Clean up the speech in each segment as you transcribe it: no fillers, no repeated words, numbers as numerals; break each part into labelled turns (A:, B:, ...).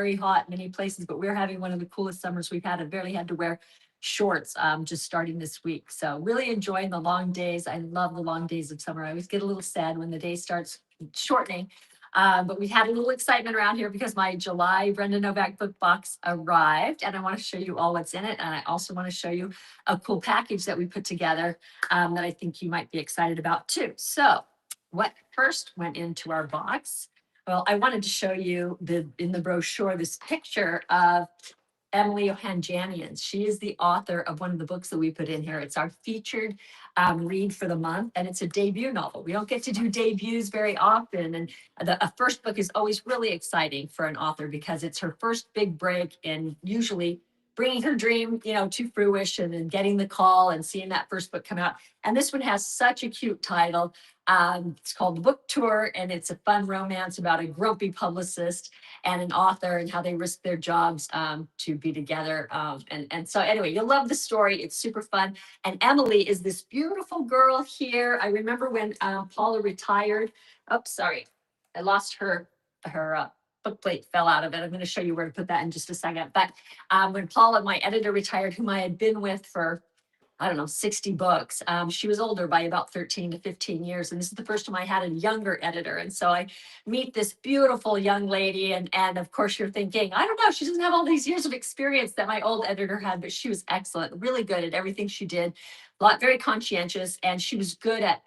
A: very hot in many places, but we're having one of the coolest summers we've had. I barely had to wear shorts just starting this week. So really enjoying the long days. I love the long days of summer. I always get a little sad when the day starts shortening. But we had a little excitement around here because my July Brenda Novak book box arrived, and I want to show you all what's in it. And I also want to show you a cool package that we put together that I think you might be excited about too. So what first went into our box? Well, I wanted to show you in the brochure this picture of Emily Ohanjanian. She is the author of one of the books that we put in here. It's our featured read for the month, and it's a debut novel. We don't get to do debuts very often, and a first book is always really exciting for an author because it's her first big break, and usually bringing her dream, to fruition and getting the call and seeing that first book come out. And this one has such a cute title. It's called Book Tour, and it's a fun romance about a grumpy publicist and an author and how they risk their jobs to be together. And so anyway, you'll love the story. It's super fun. And Emily is this beautiful girl here. I remember when Paula retired. Oh, sorry. I lost her book plate fell out of it. I'm going to show you where to put that in just a second. But when Paula, my editor, retired, whom I had been with for 60 books. She was older by about 13 to 15 years. And this is the first time I had a younger editor. And so I meet this beautiful young lady. And of course, you're thinking, I don't know, she doesn't have all these years of experience that my old editor had, but she was excellent, really good at everything she did, very conscientious. And she was good at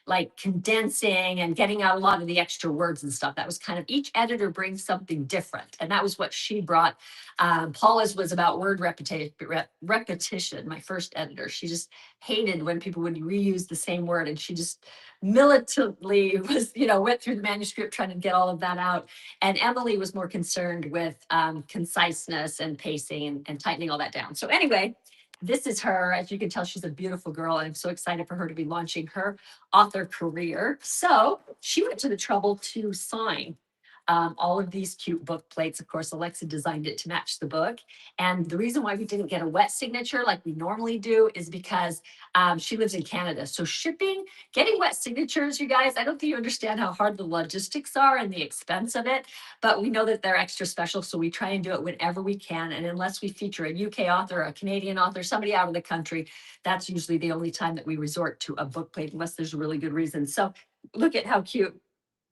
A: like condensing and getting out a lot of the extra words and stuff. That was kind of, each editor brings something different. And that was what she brought. Paula's was about word repetition. My first editor, she just hated when people would reuse the same word. And she just militantly went through the manuscript trying to get all of that out. And Emily was more concerned with conciseness and pacing and tightening all that down. So anyway, this is her. As you can tell, she's a beautiful girl. I'm so excited for her to be launching her author career. So she went to the trouble to sign all of these cute book plates. Of course, Alexa designed it to match the book. And the reason why we didn't get a wet signature like we normally do is because she lives in Canada. So getting wet signatures, you guys, I don't think you understand how hard the logistics are and the expense of it, but we know that they're extra special. So we try and do it whenever we can. And unless we feature a UK author, a Canadian author, somebody out of the country, that's usually the only time that we resort to a book plate, unless there's a really good reason. So look at how cute.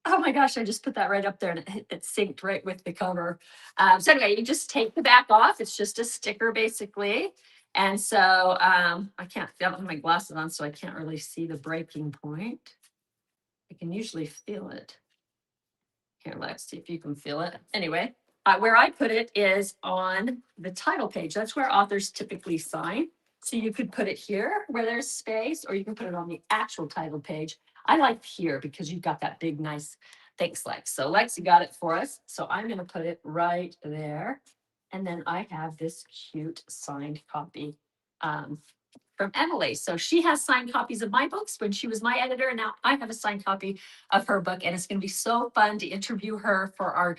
A: Oh my gosh, I just put that right up there and it synced right with the cover. So anyway, you just take the back off. It's just a sticker basically. And so I don't have my glasses on, so I can't really see the breaking point. I can usually feel it. Here, let's see if you can feel it. Anyway, where I put it is on the title page. That's where authors typically sign. So you could put it here where there's space, or you can put it on the actual title page. I like here because you've got that big, nice, thanks, Lex. So Lexi got it for us. So I'm going to put it right there. And then I have this cute signed copy from Emily. So she has signed copies of my books when she was my editor. And now I have a signed copy of her book. And it's going to be so fun to interview her for our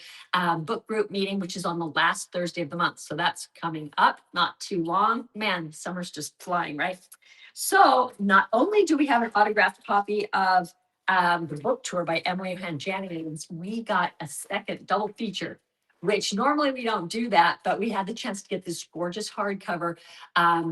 A: book group meeting, which is on the last Thursday of the month. So that's coming up, not too long. Man, summer's just flying, right? So not only do we have an autographed copy of the book tour by Emily Ohanjanian, we got a second double feature, which normally we don't do that, but we had the chance to get this gorgeous hardcover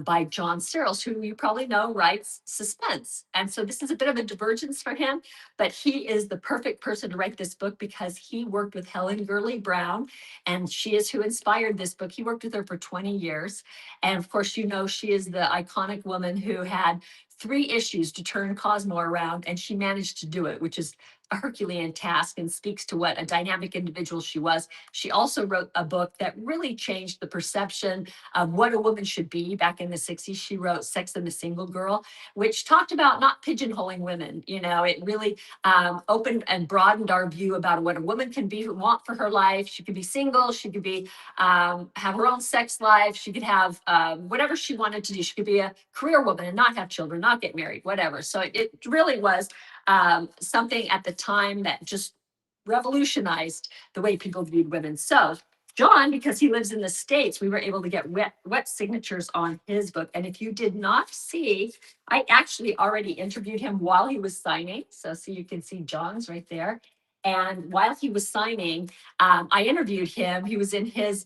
A: by John Searles, who you probably know writes suspense. And so this is a bit of a divergence for him, but he is the perfect person to write this book because he worked with Helen Gurley Brown, and she is who inspired this book. He worked with her for 20 years. And of course, she is the iconic woman who had 3 issues to turn Cosmo around, and she managed to do it, which is a Herculean task and speaks to what a dynamic individual she was. She also wrote a book that really changed the perception of what a woman should be back in the 60s. She wrote Sex and the Single Girl, which talked about not pigeonholing women. It really opened and broadened our view about what a woman can want for her life. She could be single. She could be have her own sex life. She could have whatever she wanted to do. She could be a career woman and not have children, not get married, whatever. So it really was something at the time that just revolutionized the way people viewed women. So John, because he lives in the States, we were able to get wet signatures on his book. And if you did not see, I actually already interviewed him while he was signing. So you can see John's right there. And while he was signing, I interviewed him. He was in his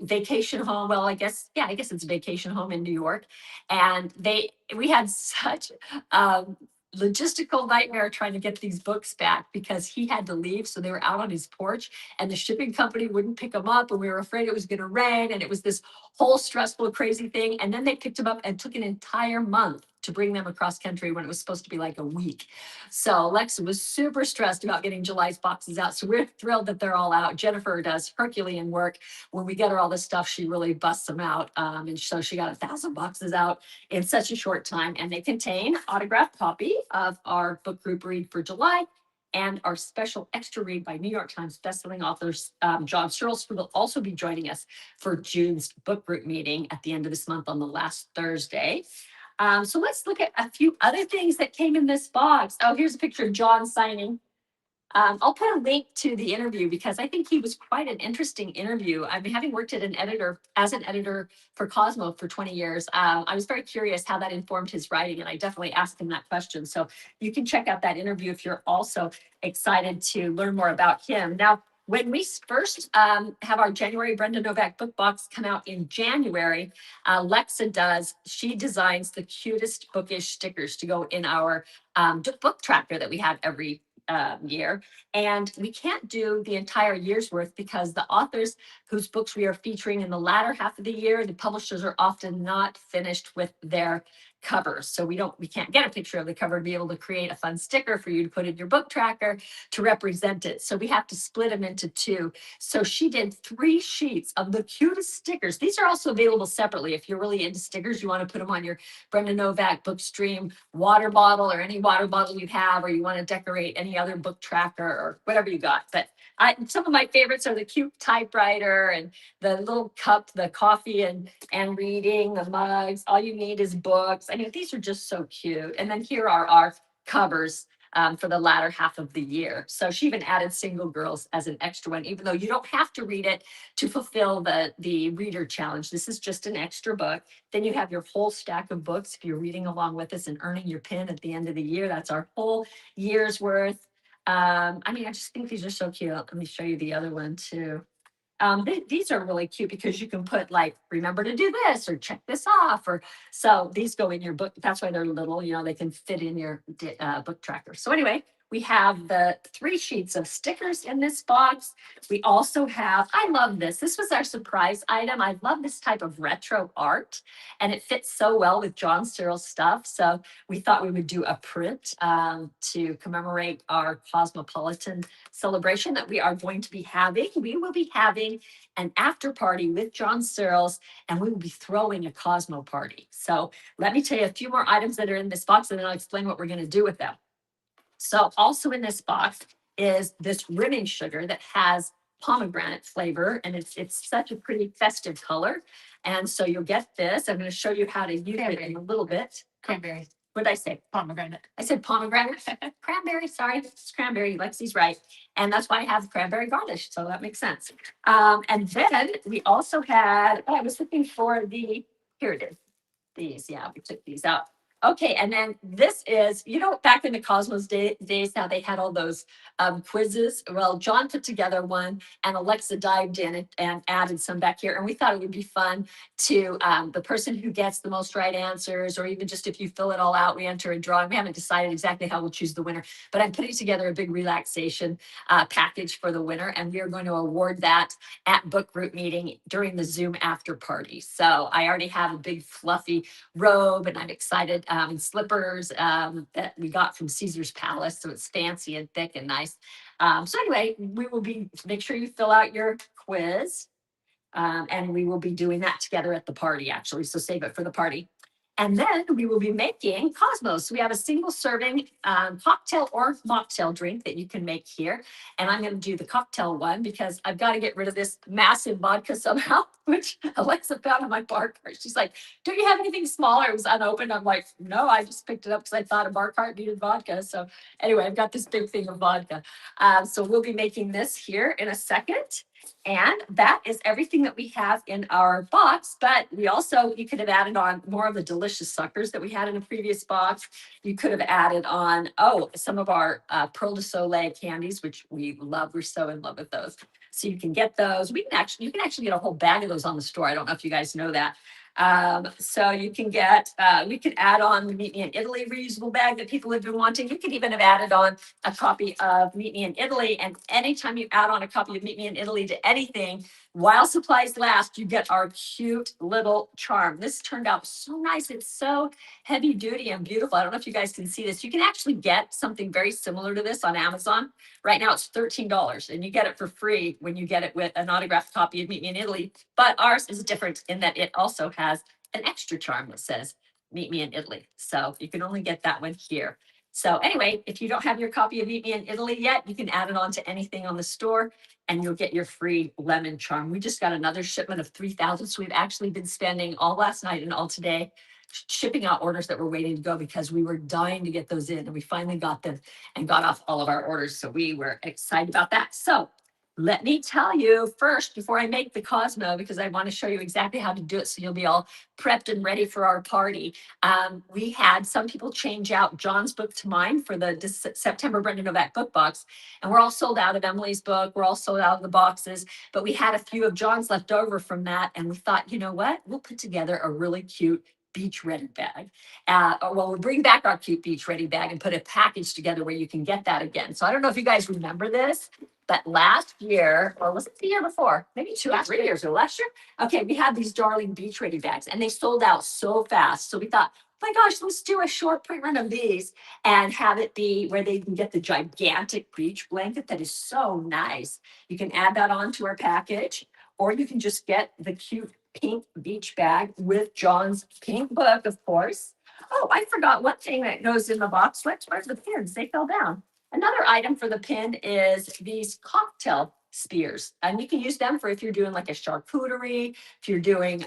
A: vacation home. Well, I guess it's a vacation home in New York. And we had such logistical nightmare trying to get these books back because he had to leave. So they were out on his porch and the shipping company wouldn't pick them up. And we were afraid it was going to rain. And it was this whole stressful, crazy thing. And then they picked them up and took an entire month to bring them across country when it was supposed to be like a week. So Alexa was super stressed about getting July's boxes out. So we're thrilled that they're all out. Jennifer does Herculean work. When we get her all this stuff, she really busts them out. And so she got 1,000 boxes out in such a short time. And they contain autographed copy of our book group read for July and our special extra read by New York Times bestselling authors John Searles, who will also be joining us for June's book group meeting at the end of this month on the last Thursday. So let's look at a few other things that came in this box. Oh, here's a picture of John signing. I'll put a link to the interview because I think he was quite an interesting interview. I mean, having worked as an editor for Cosmo for 20 years, I was very curious how that informed his writing, and I definitely asked him that question. So you can check out that interview if you're also excited to learn more about him. Now, when we first have our January Brenda Novak book box come out in January, Lexa she designs the cutest bookish stickers to go in our book tracker that we have every year. And we can't do the entire year's worth because the authors whose books we are featuring in the latter half of the year, the publishers are often not finished with their covers. So we can't get a picture of the cover to be able to create a fun sticker for you to put in your book tracker to represent it. So we have to split them into two. So she did 3 sheets of the cutest stickers. These are also available separately. If you're really into stickers, you want to put them on your Brenda Novak Bookstream water bottle or any water bottle you have, or you want to decorate any other book tracker or whatever you got. But some of my favorites are the cute typewriter and the little cup, the coffee and reading, the mugs. All you need is books. I mean, these are just so cute. And then here are our covers for the latter half of the year. So she even added Single Girls as an extra one, even though you don't have to read it to fulfill the reader challenge. This is just an extra book. Then you have your whole stack of books if you're reading along with us and earning your pin at the end of the year. That's our whole year's worth. I mean, I just think these are so cute. Let me show you the other one too. These are really cute because you can put like, remember to do this or check this off, or so these go in your book. That's why they're little, they can fit in your book tracker. So anyway, we have the 3 sheets of stickers in this box. We also have, I love this. This was our surprise item. I love this type of retro art and it fits so well with John Searles stuff. So we thought we would do a print to commemorate our Cosmopolitan celebration that we are going to be having. We will be having an after party with John Searles, and we will be throwing a Cosmo party. So let me tell you a few more items that are in this box, and then I'll explain what we're going to do with them. So also in this box is this rimming sugar that has pomegranate flavor, and it's such a pretty festive color. And so you'll get this. I'm going to show you how to use it in a little bit.
B: Cranberry.
A: What did I say?
B: Pomegranate.
A: I said pomegranate. Cranberry, sorry. It's cranberry. Lexi's right. And that's why I have cranberry garnish. So that makes sense. And then we also had, I was looking for here it is. These, yeah, we took these out. Okay, and then this is, back in the Cosmos days, how they had all those quizzes. Well, John put together one and Alexa dived in and added some back here. And we thought it would be fun to the person who gets the most right answers, or even just if you fill it all out, we enter a drawing. We haven't decided exactly how we'll choose the winner, but I'm putting together a big relaxation package for the winner. And we are going to award that at book group meeting during the Zoom after party. So I already have a big fluffy robe and I'm excited, and slippers that we got from Caesar's Palace. So it's fancy and thick and nice. So anyway, we will make sure you fill out your quiz and we will be doing that together at the party actually. So save it for the party. And then we will be making Cosmos. We have a single serving cocktail or mocktail drink that you can make here. And I'm going to do the cocktail one because I've got to get rid of this massive vodka somehow, which Alexa found in my bar cart. She's like, don't you have anything smaller? It was unopened. I'm like, no, I just picked it up because I thought a bar cart needed vodka. So anyway, I've got this big thing of vodka. So we'll be making this here in a second. And that is everything that we have in our box. But we also, you could have added on more of the delicious suckers that we had in a previous box. You could have added on, some of our Pearl de Soleil candies, which we love. We're so in love with those. So you can get those. You can actually get a whole bag of those on the store. I don't know if you guys know that. So you can get, we could add on the Meet Me in Italy reusable bag that people have been wanting. You could even have added on a copy of Meet Me in Italy. And anytime you add on a copy of Meet Me in Italy to anything, while supplies last, you get our cute little charm. This turned out so nice. It's so heavy duty and beautiful. I don't know if you guys can see this. You can actually get something very similar to this on Amazon. Right now it's $13 and you get it for free when you get it with an autographed copy of Meet Me in Italy. But ours is different in that it also has an extra charm that says Meet Me in Italy. So you can only get that one here. So anyway, if you don't have your copy of Meet Me in Italy yet, you can add it on to anything on the store and you'll get your free lemon charm. We just got another shipment of 3,000. So we've actually been spending all last night and all today shipping out orders that were waiting to go because we were dying to get those in and we finally got them and got off all of our orders. So we were excited about that. So let me tell you first, before I make the Cosmo, because I want to show you exactly how to do it so you'll be all prepped and ready for our party. We had some people change out John's book to mine for the September Brenda Novak book box. And we're all sold out of Emily's book. We're all sold out of the boxes, but we had a few of John's left over from that. And we thought, you know what, we'll put together a really cute beach ready bag. We'll bring back our cute beach ready bag and put a package together where you can get that again. So I don't know if you guys remember this, but last year, or was it the year before? Maybe 2 or 3 years ago, last year. Okay, we had these darling beach ready bags and they sold out so fast. So we thought, oh my gosh, let's do a short print run of these and have it be where they can get the gigantic beach blanket that is so nice. You can add that onto our package, or you can just get the cute pink beach bag with John's pink book, of course. Oh, I forgot one thing that goes in the box. Where's the pins? They fell down. Another item for the pin is these cocktail spears. And you can use them for if you're doing like a charcuterie, if you're doing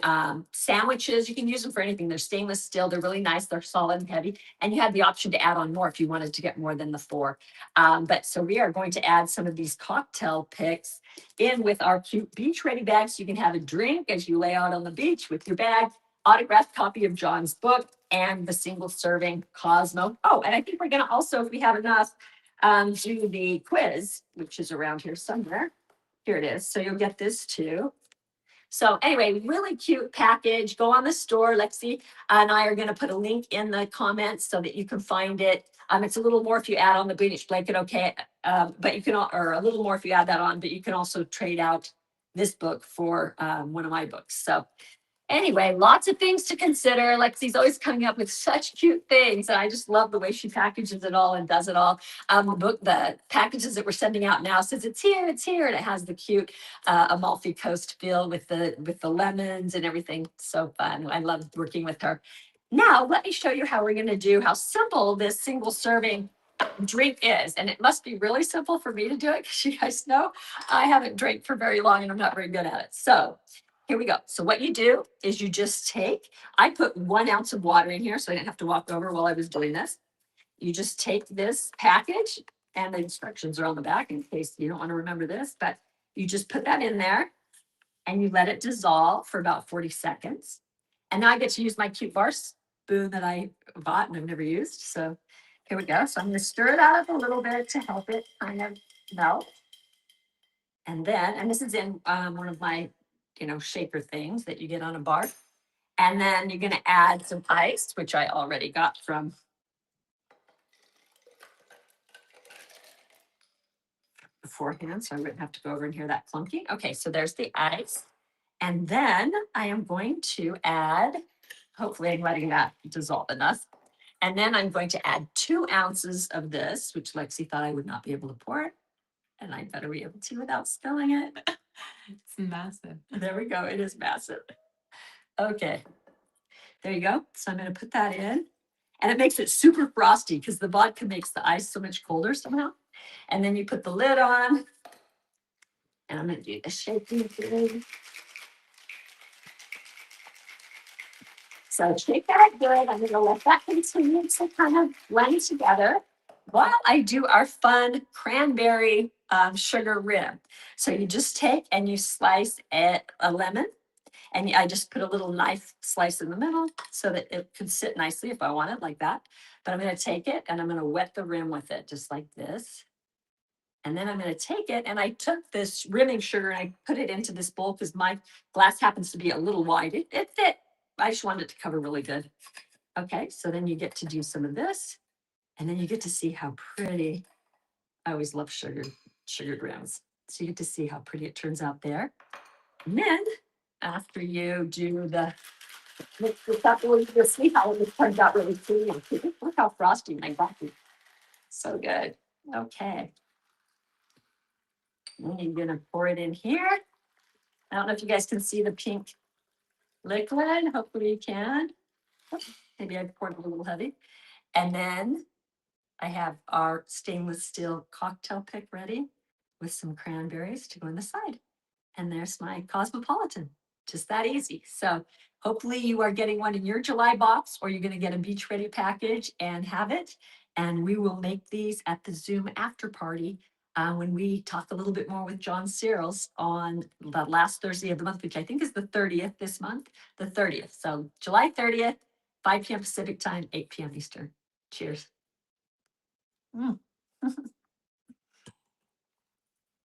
A: sandwiches, you can use them for anything. They're stainless steel. They're really nice. They're solid and heavy. And you have the option to add on more if you wanted to get more than the 4. But so we are going to add some of these cocktail picks in with our cute beach ready bags. So you can have a drink as you lay out on the beach with your bag, autographed copy of John's book, and the single serving Cosmo. Oh, and I think we're going to also, if we have enough, do the quiz, which is around here somewhere. Here it is. So you'll get this too. So anyway, really cute package. Go on the store. Lexi and I are going to put a link in the comments so that you can find it. It's a little more if you add on the beach blanket, okay? But you can, or a little more if you add that on, but you can also trade out this book for one of my books. So anyway, lots of things to consider. Lexi's always coming up with such cute things. And I just love the way she packages it all and does it all. The packages that we're sending out now says it's here. And it has the cute Amalfi Coast feel with the lemons and everything. So fun. I love working with her. Now, let me show you how we're going to do how simple this single serving drink is. And it must be really simple for me to do it because you guys know I haven't drank for very long and I'm not very good at it. So here we go. So what you do is you just take, I put 1 ounce of water in here so I didn't have to walk over while I was doing this. You just take this package and the instructions are on the back in case you don't want to remember this, but you just put that in there and you let it dissolve for about 40 seconds. And now I get to use my cute bar spoon that I bought and I've never used. So here we go. So I'm going to stir it out a little bit to help it kind of melt. And then, and this is in one of my shaker things that you get on a bar. And then you're going to add some ice, which I already got from beforehand. So I wouldn't have to go over and hear that clunking. Okay, so there's the ice. And then I am going to add, hopefully I'm letting that dissolve enough. And then I'm going to add 2 ounces of this, which Lexi thought I would not be able to pour it. And I better be able to without spilling it.
B: It's massive.
A: There we go. It is massive. Okay. There you go. So I'm going to put that in. And it makes it super frosty because the vodka makes the ice so much colder somehow. And then you put the lid on. And I'm going to do the shaking thing. So shake that good. I'm going to let that continue to kind of blend together while I do our fun cranberry sugar rim. So you just take and you slice a lemon, and I just put a little knife slice in the middle so that it could sit nicely if I want it like that. But I'm going to take it and I'm going to wet the rim with it just like this. And then I'm going to take it, and I took this rimming sugar and I put it into this bowl because my glass happens to be a little wide. It fit. I just wanted it to cover really good. Okay, so then you get to do some of this, and then you get to see how pretty. I always love sugared rims. So you get to see how pretty it turns out there. And then after you do the mix this up, you'll see how it turns out really creamy. Look how frosty my coffee. So good. Okay. Then you're gonna pour it in here. I don't know if you guys can see the pink liquid. Hopefully you can. Maybe I poured it a little heavy. And then I have our stainless steel cocktail pick ready with some cranberries to go on the side. And there's my Cosmopolitan. Just that easy. So hopefully you are getting one in your July box, or you're going to get a beach ready package and have it. And we will make these at the Zoom after party when we talk a little bit more with John Searles on the last Thursday of the month, which I think is the 30th this month, the 30th. So July 30th, 5 p.m. Pacific time, 8 p.m. Eastern. Cheers. Mm.